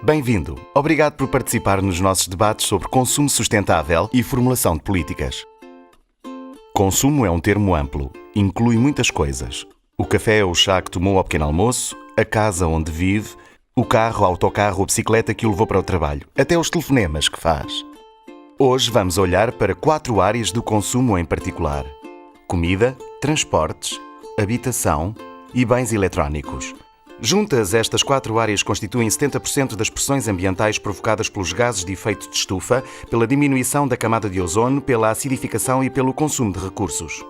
Bem-vindo. Obrigado por participar nos nossos debates sobre consumo sustentável e formulação de políticas. Consumo é um termo amplo. Inclui muitas coisas. O café ou o chá que tomou ao pequeno almoço, a casa onde vive, o carro, autocarro ou bicicleta que o levou para o trabalho, até os telefonemas que faz. Hoje vamos olhar para 4 áreas do consumo em particular: comida, transportes, habitação e bens eletrónicos. Juntas, estas 4 áreas constituem 70% das pressões ambientais provocadas pelos gases de efeito de estufa, pela diminuição da camada de ozono, pela acidificação e pelo consumo de recursos.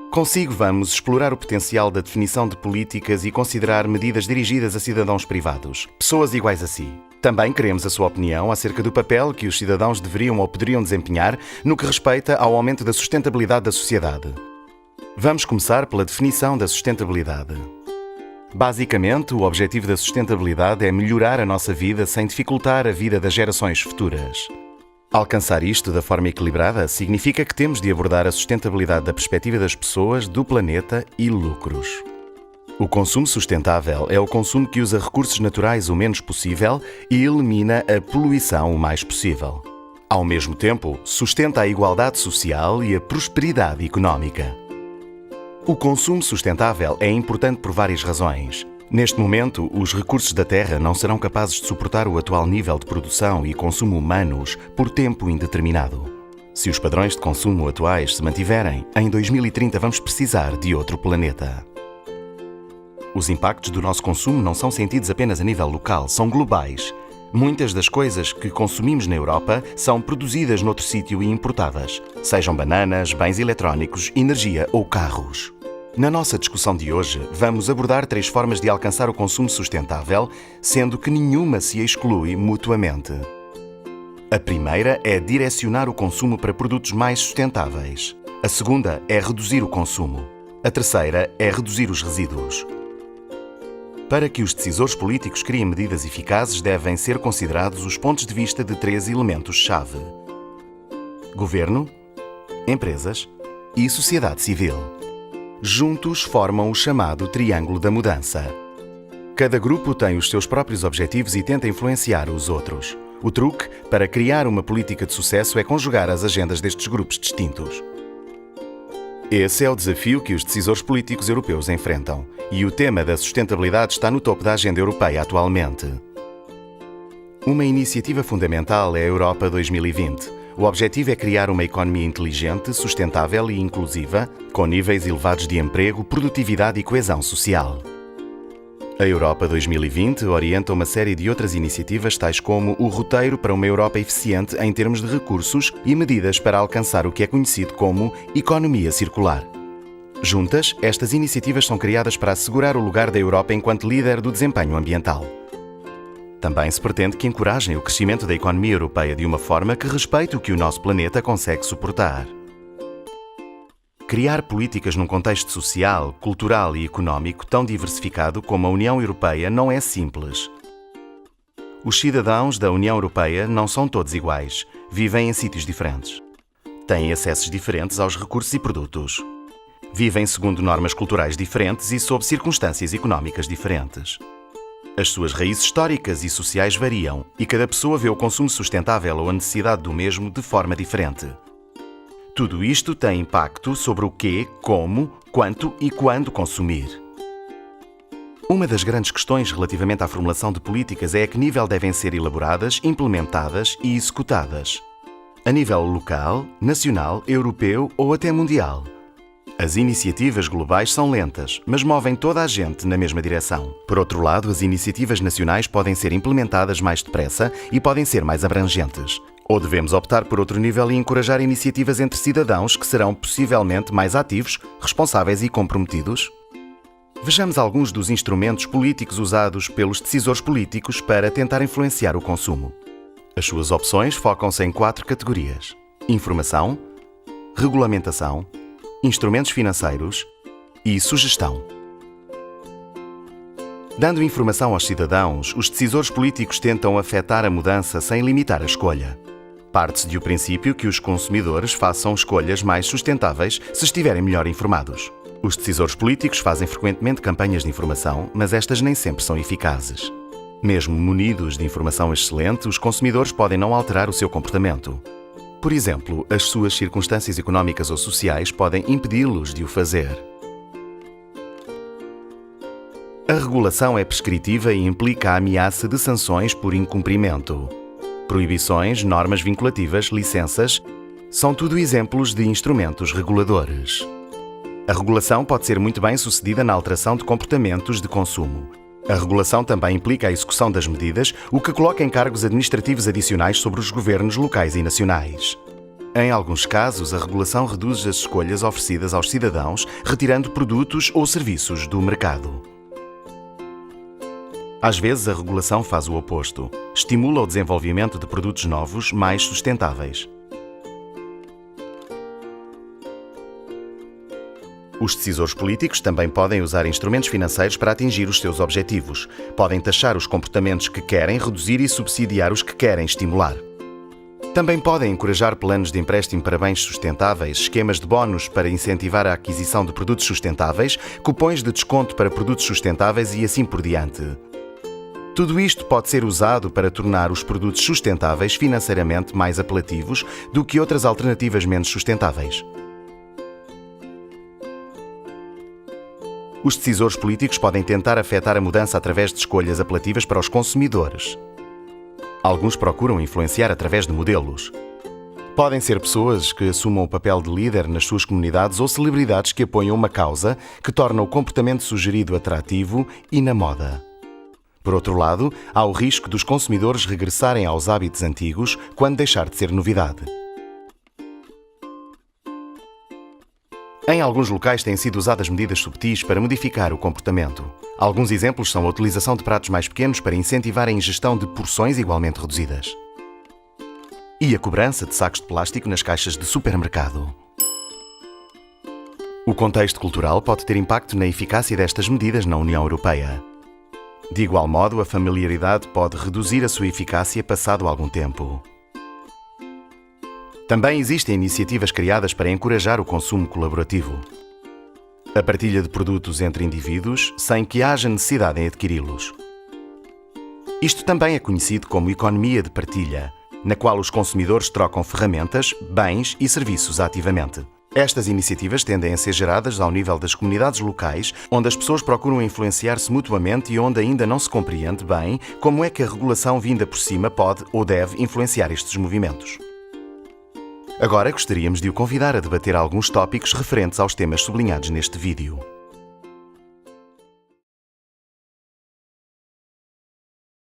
Consigo vamos explorar o potencial da definição de políticas e considerar medidas dirigidas a cidadãos privados, pessoas iguais a si. Também queremos a sua opinião acerca do papel que os cidadãos deveriam ou poderiam desempenhar no que respeita ao aumento da sustentabilidade da sociedade. Vamos começar pela definição da sustentabilidade. Basicamente, o objetivo da sustentabilidade é melhorar a nossa vida sem dificultar a vida das gerações futuras. Alcançar isto da forma equilibrada significa que temos de abordar a sustentabilidade da perspectiva das pessoas, do planeta e lucros. O consumo sustentável é o consumo que usa recursos naturais o menos possível e elimina a poluição o mais possível. Ao mesmo tempo, sustenta a igualdade social e a prosperidade económica. O consumo sustentável é importante por várias razões. Neste momento, os recursos da Terra não serão capazes de suportar o atual nível de produção e consumo humanos por tempo indeterminado. Se os padrões de consumo atuais se mantiverem, em 2030 vamos precisar de outro planeta. Os impactos do nosso consumo não são sentidos apenas a nível local, são globais. Muitas das coisas que consumimos na Europa são produzidas noutro sítio e importadas, sejam bananas, bens eletrónicos, energia ou carros. Na nossa discussão de hoje, vamos abordar 3 formas de alcançar o consumo sustentável, sendo que nenhuma se exclui mutuamente. A primeira é direcionar o consumo para produtos mais sustentáveis. A segunda é reduzir o consumo. A terceira é reduzir os resíduos. Para que os decisores políticos criem medidas eficazes, devem ser considerados os pontos de vista de 3 elementos-chave: governo, empresas e sociedade civil. Juntos formam o chamado Triângulo da Mudança. Cada grupo tem os seus próprios objetivos e tenta influenciar os outros. O truque para criar uma política de sucesso é conjugar as agendas destes grupos distintos. Esse é o desafio que os decisores políticos europeus enfrentam, e o tema da sustentabilidade está no topo da agenda europeia atualmente. Uma iniciativa fundamental é a Europa 2020. O objetivo é criar uma economia inteligente, sustentável e inclusiva, com níveis elevados de emprego, produtividade e coesão social. A Europa 2020 orienta uma série de outras iniciativas, tais como o roteiro para uma Europa eficiente em termos de recursos e medidas para alcançar o que é conhecido como economia circular. Juntas, estas iniciativas são criadas para assegurar o lugar da Europa enquanto líder do desempenho ambiental. Também se pretende que encorajem o crescimento da economia europeia de uma forma que respeite o que o nosso planeta consegue suportar. Criar políticas num contexto social, cultural e económico tão diversificado como a União Europeia não é simples. Os cidadãos da União Europeia não são todos iguais, vivem em sítios diferentes. Têm acessos diferentes aos recursos e produtos. Vivem segundo normas culturais diferentes e sob circunstâncias económicas diferentes. As suas raízes históricas e sociais variam e cada pessoa vê o consumo sustentável ou a necessidade do mesmo de forma diferente. Tudo isto tem impacto sobre o que, como, quanto e quando consumir. Uma das grandes questões relativamente à formulação de políticas é a que nível devem ser elaboradas, implementadas e executadas. A nível local, nacional, europeu ou até mundial. As iniciativas globais são lentas, mas movem toda a gente na mesma direção. Por outro lado, as iniciativas nacionais podem ser implementadas mais depressa e podem ser mais abrangentes. Ou devemos optar por outro nível e encorajar iniciativas entre cidadãos que serão possivelmente mais ativos, responsáveis e comprometidos? Vejamos alguns dos instrumentos políticos usados pelos decisores políticos para tentar influenciar o consumo. As suas opções focam-se em 4 categorias: informação, regulamentação, instrumentos financeiros e sugestão. Dando informação aos cidadãos, os decisores políticos tentam afetar a mudança sem limitar a escolha. Parte-se do princípio que os consumidores façam escolhas mais sustentáveis se estiverem melhor informados. Os decisores políticos fazem frequentemente campanhas de informação, mas estas nem sempre são eficazes. Mesmo munidos de informação excelente, os consumidores podem não alterar o seu comportamento. Por exemplo, as suas circunstâncias económicas ou sociais podem impedi-los de o fazer. A regulação é prescritiva e implica a ameaça de sanções por incumprimento. Proibições, normas vinculativas, licenças, são tudo exemplos de instrumentos reguladores. A regulação pode ser muito bem sucedida na alteração de comportamentos de consumo. A regulação também implica a execução das medidas, o que coloca encargos administrativos adicionais sobre os governos locais e nacionais. Em alguns casos, a regulação reduz as escolhas oferecidas aos cidadãos, retirando produtos ou serviços do mercado. Às vezes, a regulação faz o oposto. Estimula o desenvolvimento de produtos novos, mais sustentáveis. Os decisores políticos também podem usar instrumentos financeiros para atingir os seus objetivos. Podem taxar os comportamentos que querem reduzir e subsidiar os que querem estimular. Também podem encorajar planos de empréstimo para bens sustentáveis, esquemas de bónus para incentivar a aquisição de produtos sustentáveis, cupons de desconto para produtos sustentáveis e assim por diante. Tudo isto pode ser usado para tornar os produtos sustentáveis financeiramente mais apelativos do que outras alternativas menos sustentáveis. Os decisores políticos podem tentar afetar a mudança através de escolhas apelativas para os consumidores. Alguns procuram influenciar através de modelos. Podem ser pessoas que assumam o papel de líder nas suas comunidades ou celebridades que apoiam uma causa que torna o comportamento sugerido atrativo e na moda. Por outro lado, há o risco dos consumidores regressarem aos hábitos antigos quando deixar de ser novidade. Em alguns locais têm sido usadas medidas subtis para modificar o comportamento. Alguns exemplos são a utilização de pratos mais pequenos para incentivar a ingestão de porções igualmente reduzidas. E a cobrança de sacos de plástico nas caixas de supermercado. O contexto cultural pode ter impacto na eficácia destas medidas na União Europeia. De igual modo, a familiaridade pode reduzir a sua eficácia passado algum tempo. Também existem iniciativas criadas para encorajar o consumo colaborativo. A partilha de produtos entre indivíduos sem que haja necessidade em adquiri-los. Isto também é conhecido como economia de partilha, na qual os consumidores trocam ferramentas, bens e serviços ativamente. Estas iniciativas tendem a ser geradas ao nível das comunidades locais, onde as pessoas procuram influenciar-se mutuamente e onde ainda não se compreende bem como é que a regulação vinda por cima pode ou deve influenciar estes movimentos. Agora gostaríamos de o convidar a debater alguns tópicos referentes aos temas sublinhados neste vídeo.